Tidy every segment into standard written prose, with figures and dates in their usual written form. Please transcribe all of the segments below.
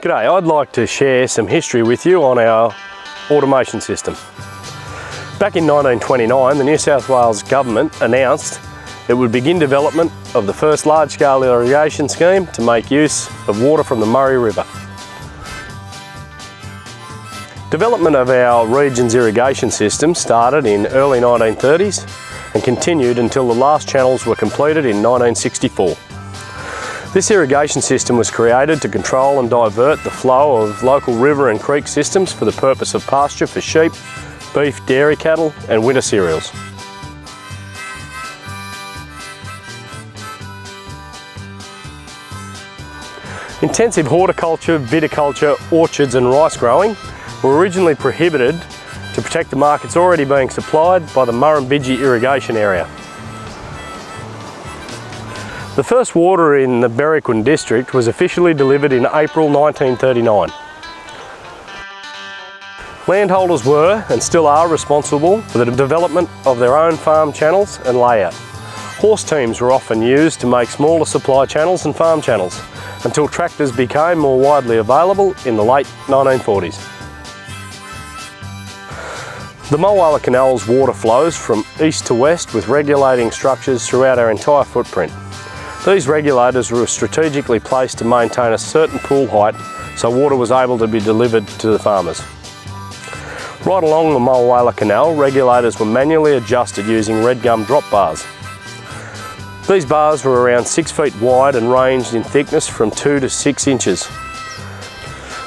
G'day, I'd like to share some history with you on our automation system. Back in 1929, the New South Wales Government announced it would begin development of the first large-scale irrigation scheme to make use of water from the Murray River. Development of our region's irrigation system started in early 1930s and continued until the last channels were completed in 1964. This irrigation system was created to control and divert the flow of local river and creek systems for the purpose of pasture for sheep, beef, dairy cattle and winter cereals. Intensive horticulture, viticulture, orchards and rice growing were originally prohibited to protect the markets already being supplied by the Murrumbidgee irrigation area. The first water in the Berriquin district was officially delivered in April 1939. Landholders were and still are responsible for the development of their own farm channels and layout. Horse teams were often used to make smaller supply channels and farm channels until tractors became more widely available in the late 1940s. The Mulwala Canal's water flows from east to west with regulating structures throughout our entire footprint. These regulators were strategically placed to maintain a certain pool height so water was able to be delivered to the farmers. Right along the Mulwala Canal, regulators were manually adjusted using red gum drop bars. These bars were around 6 feet wide and ranged in thickness from 2 to 6 inches.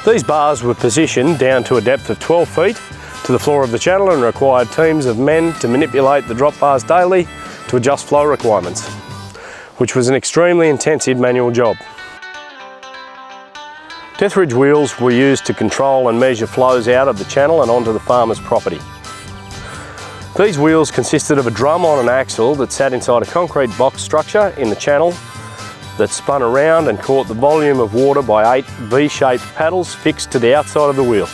These bars were positioned down to a depth of 12 feet to the floor of the channel and required teams of men to manipulate the drop bars daily to adjust flow requirements, which was an extremely intensive manual job. Deathridge wheels were used to control and measure flows out of the channel and onto the farmer's property. These wheels consisted of a drum on an axle that sat inside a concrete box structure in the channel that spun around and caught the volume of water by 8 V-shaped paddles fixed to the outside of the wheel.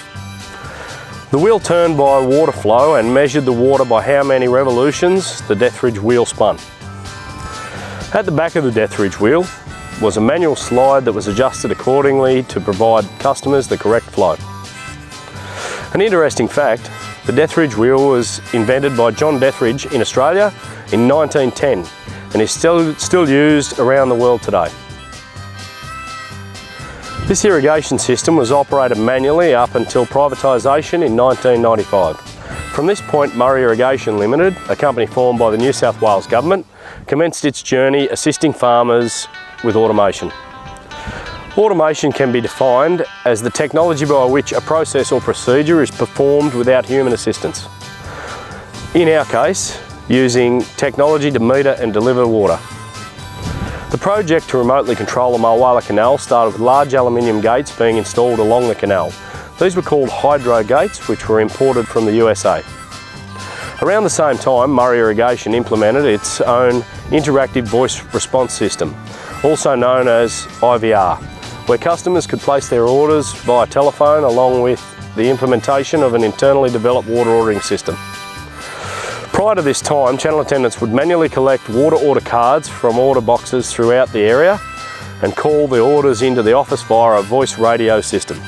The wheel turned by water flow and measured the water by how many revolutions the Deathridge wheel spun. At the back of the Deathridge wheel was a manual slide that was adjusted accordingly to provide customers the correct flow. An interesting fact, the Deathridge wheel was invented by John Deathridge in Australia in 1910 and is still used around the world today. This irrigation system was operated manually up until privatisation in 1995. From this point, Murray Irrigation Limited, a company formed by the New South Wales Government, commenced its journey assisting farmers with automation. Automation can be defined as the technology by which a process or procedure is performed without human assistance. In our case, using technology to meter and deliver water. The project to remotely control the Mulwala Canal started with large aluminium gates being installed along the canal. These were called hydro gates, which were imported from the USA. Around the same time, Murray Irrigation implemented its own interactive voice response system, also known as IVR, where customers could place their orders via telephone along with the implementation of an internally developed water ordering system. Prior to this time, channel attendants would manually collect water order cards from order boxes throughout the area and call the orders into the office via a voice radio system.